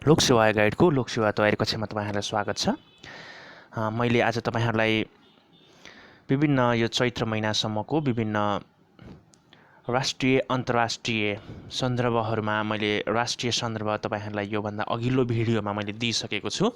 लोकसेवा गाइडको लोकसेवा तयारी कक्षामा तपाईहरुलाई स्वागत छ। मैले आज तपाईहरुलाई विभिन्न यो चैत्र महिनासम्मको विभिन्न राष्ट्रिय अन्तर्राष्ट्रिय सन्दर्भहरुमा मैले राष्ट्रिय सन्दर्भ तपाईहरुलाई यो भन्दा अघिल्लो भिडियोमा मैले दिइसकेको छु।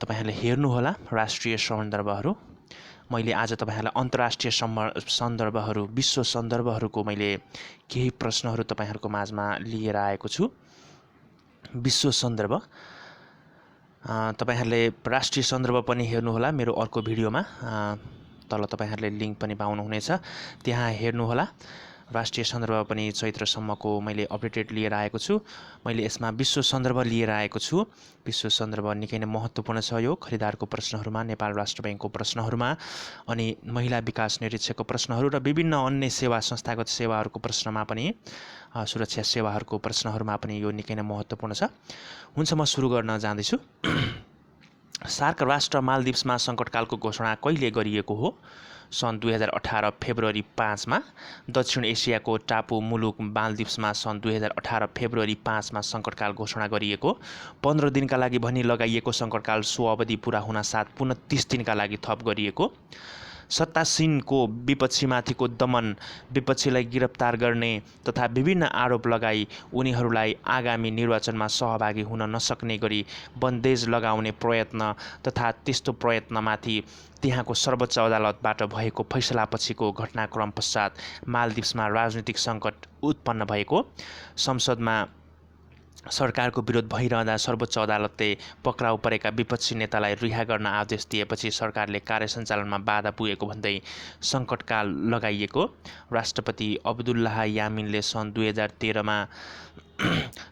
तपाईहरुले हेर्नु होला राष्ट्रिय सन्दर्भहरु। मैले आज तपाईहरुलाई अन्तर्राष्ट्रिय सन्दर्भहरु विश्व सन्दर्भहरुको मैले केही प्रश्नहरु तपाईहरुको माझमा लिएर आएको छु। विश्व सन्दर्भ तपाईहरुले राष्ट्रिय सन्दर्भ पनि हेर्नु होला मेरो अर्को भिडियोमा तल तपाईहरुले लिंक पनि पाउनु हुनेछ, त्यहाँ हेर्नु होला। राष्ट्रिय सन्दर्भ पनि चैत्रसम्मको मैले अपडेटेड लिएर आएको छु। मैले यसमा विश्व सन्दर्भ लिएर आएको छु। विश्व सन्दर्भ निकै नै महत्त्वपूर्ण छ। यो खरिदारको प्रश्नहरुमा, नेपाल राष्ट्र बैंकको प्रश्नहरुमा, अनि महिला विकास निरीक्षकको प्रश्नहरु र विभिन्न अन्य सेवा संस्थागत सेवाहरुको प्रश्नमा पनि, सुरक्षा सेवाहरुको प्रश्नहरुमा पनि यो निकै नै महत्त्वपूर्ण छ। हुन्छ, म सुरु गर्न जाँदैछु। सार्क राष्ट्र मालदिप्समा संकटकालको घोषणा कहिले गरिएको हो? सन् 2018 फेब्रुअरी 5 मा। दक्षिण एसियाको टापु मुलुक मालदिप्समा सन् 2018 फेब्रुअरी 5 मा संकटकाल घोषणा गरिएको। 15 दिनका लागि भनी लगाइएको संकटकाल सो अवधि पूरा हुन साथ पुनः 30 दिनका लागि थप गरिएको। सत्तासीनको विपक्षीमाथिको दमन, विपक्षीलाई गिरफ्तार गर्ने तथा विभिन्न आरोप लगाई उनीहरूलाई आगामी निर्वाचनमा सहभागी हुन नसक्ने गरी बन्देज लगाउने प्रयत्न तथा त्यस्तो प्रयत्नमाथि त्यहाँको सर्वोच्च अदालतबाट भएको फैसलापछिको घटनाक्रम पश्चात मालदिप्समा राजनीतिक सङ्कट उत्पन्न भएको। संसदमा सरकारको विरोध भइरहँदा सर्वोच्च अदालतले पक्राउ परेका विपक्षी नेतालाई रिहा गर्न आदेश दिएपछि सरकारले कार्यसञ्चालनमा बाधा पुगेको भन्दै सङ्कटकाल लगाइएको। राष्ट्रपति अब्दुल्लाह यामिनले सन् 2013 मा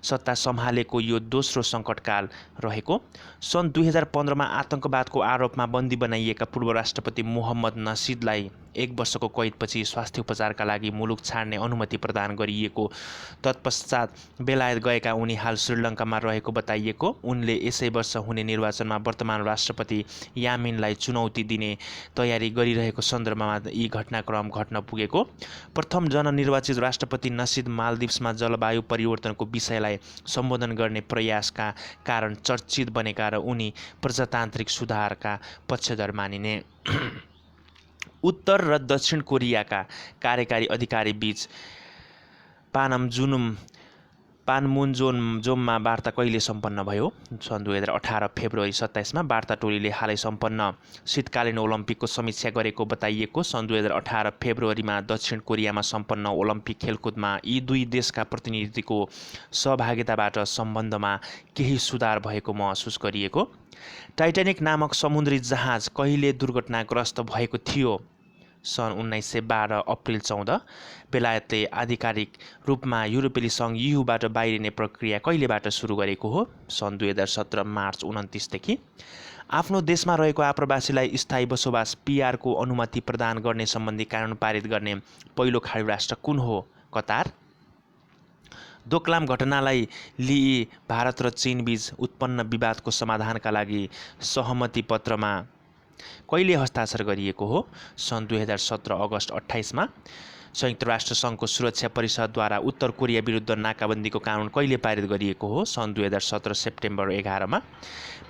सत्ता सम्हालेको यो दोस्रो सङ्कटकाल रहेको। सन् 2015 मा आतंकवादको आरोपमा बन्दी बनाइएका पूर्व राष्ट्रपति मोहम्मद नसिदलाई 1 वर्षको कैदपछि स्वास्थ्य उपचारका लागि मुलुक छाड्ने अनुमति प्रदान गरिएको। तत्पश्चात बेलायत गएका उनी हाल श्रीलङ्कामा रहेको बताइएको। उनले यसै वर्ष हुने निर्वाचनमा वर्तमान राष्ट्रपति यामिनलाई चुनौती दिने तयारी गरिरहेको सन्दर्भमा यी घटनाक्रम घट्न पुगेको। प्रथम जननिर्वाचित राष्ट्रपति नसिद मालदिप्समा जलवायु परिवर्तनको विषयलाई सम्बोधन गर्ने प्रयासका कारण चर्चित बनेका र उनी प्रजातान्त्रिक सुधारका पक्षधर मानिने। उत्तर र दक्षिण कोरियाका कार्यकारी अधिकारी बीच पानमुन्जोममा वार्ता कहिले सम्पन्न भयो? सन् 2018 फेब्रुअरी 27 मा। वार्ता टोलीले हालै सम्पन्न शीतकालीन ओलम्पिकको समीक्षा गरेको बताइएको। सन् 2018 फेब्रुअरीमा दक्षिण कोरियामा सम्पन्न ओलम्पिक खेलकुदमा यी दुई देशका प्रतिनिधिको सहभागिताबाट सम्बन्धमा केही सुधार भएको महसुस गरिएको। टाइटानिक नामक समुद्री जहाज कहिले दुर्घटनाग्रस्त भएको थियो? सन् 1912 अप्रिल 14। बेलायतले आधिकारिक रूपमा युरोपेली सङ्घ यूबाट बाहिरिने प्रक्रिया कहिलेबाट सुरु गरेको हो? सन् 2017 मार्च 29 देखि। आफ्नो देशमा रहेको आप्रवासीलाई स्थायी बसोबास पीआरको अनुमति प्रदान गर्ने सम्बन्धी कानुन पारित गर्ने पहिलो खाडी राष्ट्र कुन हो? कतार। दोकलाम घटनालाई लिई भारत र चीनबीच उत्पन्न विवादको समाधानका लागि सहमति पत्रमा कहिले हस्ताक्षर गरिएको हो? सन् 2017 अगस्त 28 मा। संयुक्त राष्ट्र सङ्घको सुरक्षा परिषदद्वारा उत्तर कोरिया विरुद्ध नाकाबन्दीको कानुन कहिले पारित गरिएको हो? सन् 2017 सेप्टेम्बर 11 मा।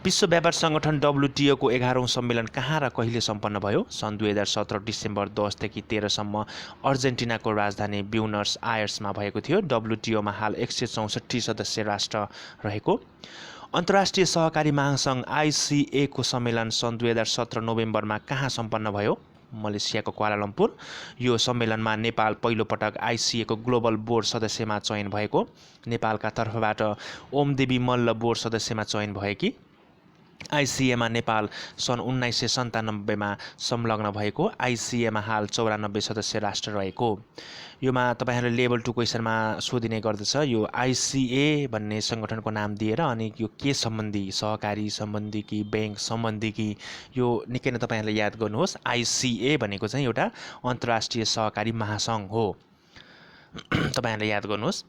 विश्व व्यापार सङ्गठन WTO को 11औं सम्मेलन कहाँ र कहिले सम्पन्न भयो? सन् 2017 डिसेम्बर 10 देखि 13 सम्म अर्जेन्टिनाको राजधानी ब्युनस आयर्समा भएको थियो। WTO मा हाल 164 सदस्य राष्ट्र रहेको। अन्तर्राष्ट्रिय सहकारी महासङ्घ ICA को सम्मेलन सन् 2017 नोभेम्बरमा कहाँ सम्पन्न भयो? मलेसियाको क्वालालम्पुर। यो सम्मेलनमा नेपाल पहिलो पटक ICA को ग्लोबल बोर्ड सदस्यमा चयन भएको। नेपालका तर्फबाट ओमदेवी मल्ल बोर्ड सदस्यमा चयन भएकी। ICA मा नेपाल सन् 1997 मा संलग्न भएको। ICA मा हाल 94 सदस्य राष्ट्र रहेको। योमा तपाईहरुले लेभल 2 क्वेशनमा सोधिने गर्दछ यो ICA भन्ने संगठनको नाम दिएर, अनि यो के सम्बन्धी, सहकारी सम्बन्धी कि बैंक सम्बन्धी कि, यो निकै नै तपाईहरुले याद गर्नुहोस्। ICA भनेको चाहिँ एउटा अन्तर्राष्ट्रिय सहकारी महासङ्घ हो। तपाईहरुले याद गर्नुहोस्।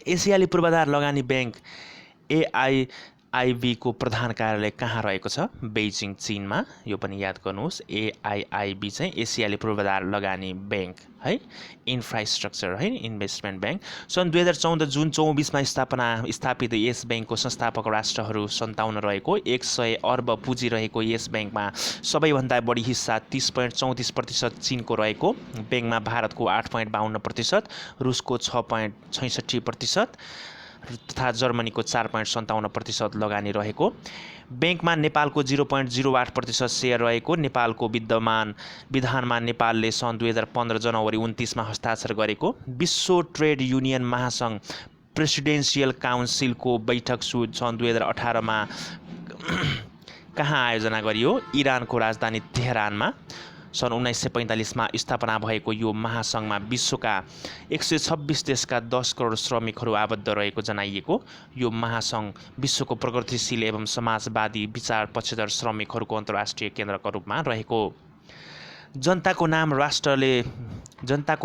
एसियाली पूर्वाधार लगानी बैंक AIB को प्रधान कार्यालय कहाँ रहेको छ? बेइजिङ चीनमा। यो पनि याद गर्नुहोस्। AIIB चाहिँ एसियाली पूर्वाधार लगानी ब्याङ्क है, इन्फ्रास्ट्रक्चर है, इन्भेस्टमेन्ट ब्याङ्क। सन् 2014 जुन 24मा स्थापित यस ब्याङ्कको संस्थापक राष्ट्रहरू 57 रहेको 100 अर्ब पुँजी रहेको यस ब्याङ्कमा सबैभन्दा बढी हिस्सा 30.34% चीनको रहेको। ब्याङ्कमा भारतको 8.52%, रुसको 6.66% तथा जर्मनीको 4.57% लगानी रहेको। ब्याङ्कमा नेपालको 0.08% सेयर रहेको। नेपालको विधानमा नेपालले सन् 2015 जनवरी 29मा हस्ताक्षर गरेको। विश्व ट्रेड युनियन महासङ्घ प्रेसिडेन्सियल काउन्सिलको बैठक सन् 2018मा कहाँ आयोजना गरियो? इरानको राजधानी तेहरानमा। सन् 1945मा स्थापना भएको यो महासङ्घमा विश्वका 126 देशका 10 करोड श्रमिकहरू आबद्ध रहेको जनाइएको। यो महासङ्घ विश्वको प्रगतिशील एवं समाजवादी विचार पक्षधर श्रमिकहरूको अन्तर्राष्ट्रिय केन्द्रको रूपमा रहेको। जनताको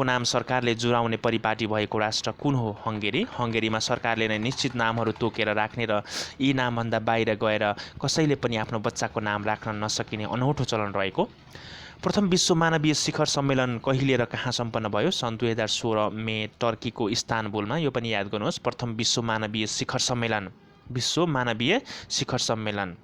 नाम सरकारले जुराउने परिपाटी भएको राष्ट्र कुन हो? हङ्गेरी। हङ्गेरीमा सरकारले नै निश्चित नामहरू तोकेर राख्ने र यी नामभन्दा बाहिर गएर कसैले पनि आफ्नो बच्चाको नाम राख्न नसकिने अनौठो चलन रहेको। प्रथम विश्व मानवीय शिखर सम्मेलन कहिले र कहाँ सम्पन्न भयो? सन् 2016 मे टर्कीको इस्तानबुलमा। यो पनि याद गर्नुहोस्। प्रथम विश्व मानवीय शिखर सम्मेलन।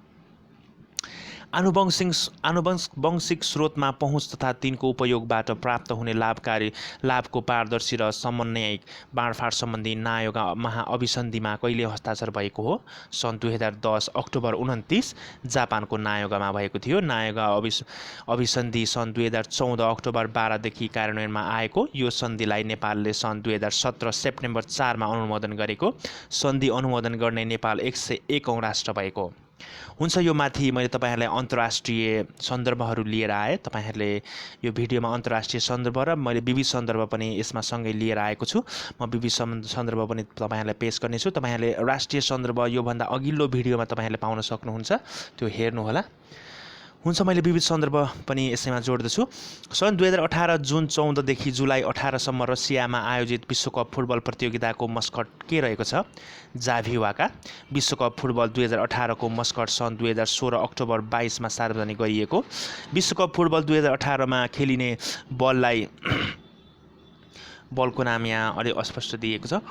आनुवंशिक स्रोतमा पहुँच तथा तिनको उपयोगबाट प्राप्त हुने लाभको पारदर्शी र समन्वयिक बाँडफाँड सम्बन्धी नायोग महाअभिसन्धिमा कहिले हस्ताक्षर भएको हो? सन् 2010 अक्टोबर 29 जापानको नायोगमा भएको थियो। नायोग अभिसन्धि सन् 2014 अक्टोबर 12 देखि कार्यान्वयनमा आएको। यो सन्धिलाई नेपालले सन् 2017 सेप्टेम्बर 4मा अनुमोदन गरेको। सन्धि अनुमोदन गर्ने नेपाल 101 औँ राष्ट्र भएको। हुन्छ, यो माथि मैले तपाईँहरूलाई अन्तर्राष्ट्रिय सन्दर्भहरू लिएर आएँ। तपाईँहरूले यो भिडियोमा अन्तर्राष्ट्रिय सन्दर्भ र मैले विविध सन्दर्भ पनि यसमा सँगै लिएर आएको छु। म विविध सन्दर्भ पनि तपाईँहरूलाई पेश गर्नेछु। तपाईँहरूले राष्ट्रिय सन्दर्भ योभन्दा अघिल्लो भिडियोमा तपाईँहरूले पाउन सक्नुहुन्छ, त्यो हेर्नुहोला। हुन्छ, मैले विविध सन्दर्भ पनि यसैमा जोड्दछु। सन् 2018 जुन 14 देखि जुलाई 18सम्म रसियामा आयोजित विश्वकप फुटबल प्रतियोगिताको मस्कट के रहेको छ? जाभिवाका। विश्वकप फुटबल 2018 को मस्कट सन् 2016 अक्टोबर 22मा सार्वजनिक गरिएको। विश्वकप फुटबल 2018मा खेलिने बलको नाम यहाँ अलि अस्पष्ट दिएको छ।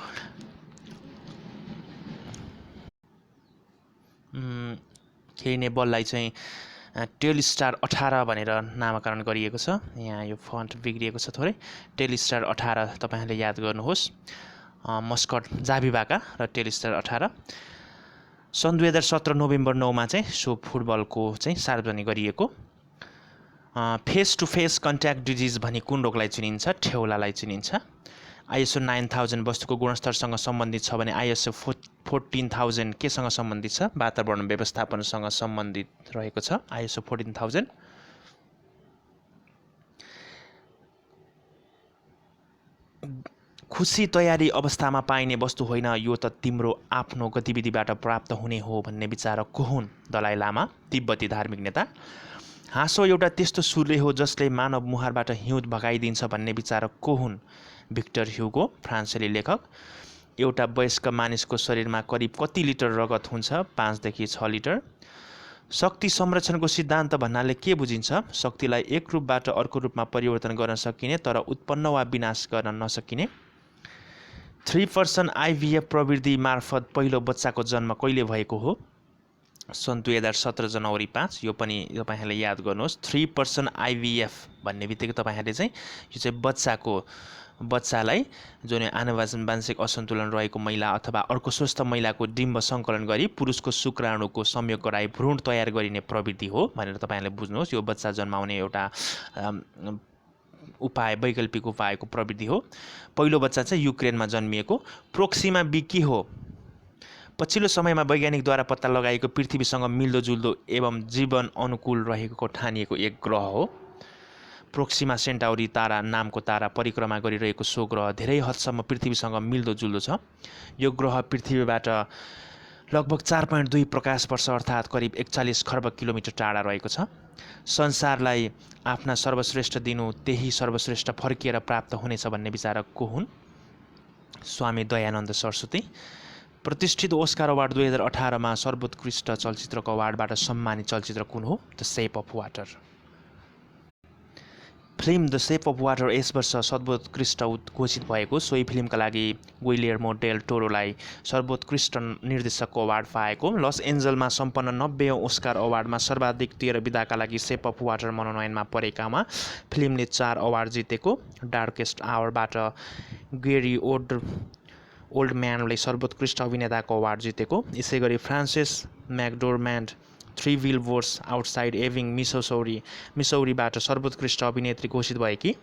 खेलिने बललाई चाहिँ टेलस्टार 18 भनेर नामाकरण गरिएको छ। यहाँ यो फन्ट बिग्रिएको छ थोरै। टेलस्टार 18 तपाईँहरूले याद गर्नुहोस्। मस्कट जाभिवाका र टेलस्टार 18। सन् 2017 नोभेम्बर 9मा चाहिँ सो फुटबलको चाहिँ सार्वजनिक गरिएको। Face to face contact disease भनी कुन रोगलाई चिनिन्छ? ठेउलालाई चिनिन्छ। ISO 9000 वस्तुको गुणस्तरसँग सम्बन्धित छ भने ISO 14000 केसँग सम्बन्धित छ? वातावरण व्यवस्थापनसँग सम्बन्धित रहेको छ ISO 14000। खुसी तयारी अवस्थामा पाइने वस्तु होइन, यो त तिम्रो आफ्नो गतिविधिबाट प्राप्त हुने हो भन्ने विचारक को हुन्? दलाइ लामा, तिब्बती धार्मिक नेता। हाँसो एउटा त्यस्तो सूर्य हो जसले मानव मुहारबाट हिउँद भगाइदिन्छ भन्ने विचारक को हुन्? भिक्टर ह्युगो, फ्रान्सेली लेखक। एउटा वयस्क मानिसको शरीरमा करिब कति लिटर रगत हुन्छ? 5 देखि 6 लिटर। शक्ति संरक्षणको सिद्धान्त भन्नाले के बुझिन्छ? शक्तिलाई एक रूपबाट अर्को रूपमा परिवर्तन गर्न सकिने तर उत्पन्न वा विनाश गर्न नसकिने। 3% IVF प्रविधि मार्फत पहिलो बच्चाको जन्म कहिले भएको हो? सन् 2017 जनवरी 5। यो पनि तपाईँहरूले याद गर्नुहोस्। 3% IVF भन्ने बित्तिकै तपाईँहरूले चाहिँ यो चाहिँ बच्चालाई जुन आनुवंशिक असन्तुलन रहेको महिला अथवा अर्को स्वस्थ महिलाको डिम्ब सङ्कलन गरी पुरुषको शुक्राणुको संयोग गराई भ्रूण तयार गरिने प्रविधि हो भनेर तपाईँहरूले बुझ्नुहोस्। यो बच्चा जन्माउने एउटा वैकल्पिक उपायको प्रविधि हो। पहिलो बच्चा चाहिँ युक्रेनमा जन्मिएको। प्रोक्सिमा बी के हो? पछिल्लो समयमा वैज्ञानिकद्वारा पत्ता लगाएको पृथ्वीसँग मिल्दोजुल्दो एवं जीवन अनुकूल रहेको ठानिएको एक ग्रह हो। प्रोक्सिमा सेन्टाउरी तारा नामको तारा परिक्रमा गरिरहेको सो ग्रह धेरै हदसम्म पृथ्वीसँग मिल्दोजुल्दो छ। यो ग्रह पृथ्वीबाट लगभग 4.2 प्रकाश वर्ष अर्थात् करिब 41 खर्ब किलोमिटर टाढा रहेको छ। संसारलाई आफ्ना सर्वश्रेष्ठ दिनु त्यही सर्वश्रेष्ठ फर्किएर प्राप्त हुनेछ भन्ने विचारक को हुन्? स्वामी दयानन्द सरस्वती। प्रतिष्ठित ओस्कार अवार्ड 2018 मा सर्वोत्कृष्ट चलचित्रको अवार्डबाट सम्मानित चलचित्र कुन हो? The shape of water. Film the shape of water यस वर्ष सर्वोत्कृष्ट घोषित भएको। सोही फिल्मका लागि गुइलेर्मो डेल टोरोलाई सर्वोत्कृष्ट निर्देशकको अवार्ड पाएको। लस एन्जलमा सम्पन्न 90औं ओस्कार अवार्डमा सर्वाधिक 13 विधाका लागि सेप अफ वाटर मनोनयनमा परेकामा फिल्मले 4 अवार्ड जितेको। डार्केस्ट आवरबाट गेरी ओल्डम्यानले सर्वोत्कृष्ट अभिनेताको अवार्ड जितेको। यसैगरी फ्रान्सिस मैकडोर्मान्ड 3 बिलबोर्ड्स आउटसाइड एभिङ मिसौरीबाट सर्वोत्कृष्ट अभिनेत्री घोषित भएकी।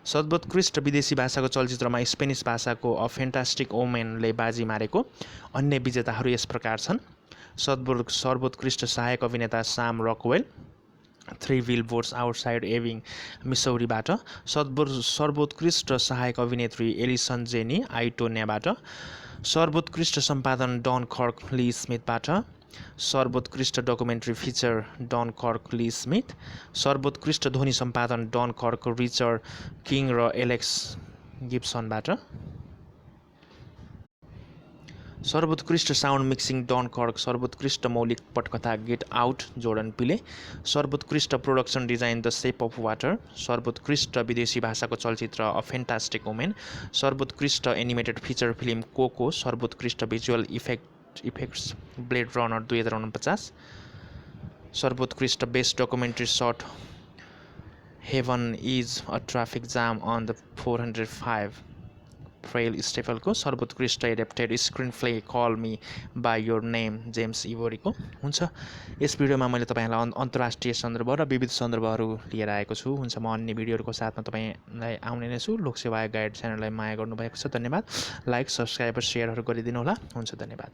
सर्वोत्कृष्ट विदेशी भाषाको चलचित्रमा स्पेनिस भाषाको अ फ्यान्टास्टिक ओमेनले बाजी मारेको। अन्य विजेताहरू यस प्रकार छन्: सर्वोत्कृष्ट सहायक अभिनेता साम रकवेल 3 बिलबोर्ड्स आउटसाइड एभिङ मिसौरीबाट, सर्वोत्कृष्ट सहायक अभिनेत्री एलिसन जेनी आइटोन्याबाट, सर्वोत्कृष्ट सम्पादन डन कर्क ली स्मिथबाट, सर्वोत्कृष्ट डकुमेन्ट्री फिचर डन कर्क ली स्मिथ, सर्वोत्कृष्ट ध्वनि सम्पादन डन कर्क रिचर्ड किङ र एलेक्स गिब्सनबाट, सर्वोत्कृष्ट साउन्ड मिक्सिङ डन कर्क, सर्वोत्कृष्ट मौलिक पटकथा गेट आउट जोर्डन पिले, सर्वोत्कृष्ट production design the shape of water, सर्वोत्कृष्ट विदेशी भाषाको चलचित्र अ फ्यान्टास्टिक वुमेन, सर्वोत्कृष्ट एनिमेटेड फिचर फिल्म कोको, सर्वोत्कृष्ट भिजुअल इफेक्ट्स ब्लेड रनर 2049, सर्वोत्कृष्ट best documentary short heaven is a traffic jam on the 405 फ्रेल स्टेपलको, सर्वोत्कृष्ट adapted screenplay call me by your name James इभोरीको। हुन्छ, यस भिडियोमा मैले तपाईँलाई अन्तर्राष्ट्रिय सन्दर्भ र विविध सन्दर्भहरू लिएर आएको छु। हुन्छ, म अन्य भिडियोहरूको साथमा तपाईँलाई आउने नै छु। लोकसेवा गाइड च्यानललाई माया गर्नुभएको छ, धन्यवाद। लाइक, सब्सक्राइब र सेयरहरू गरिदिनु होला। हुन्छ, धन्यवाद।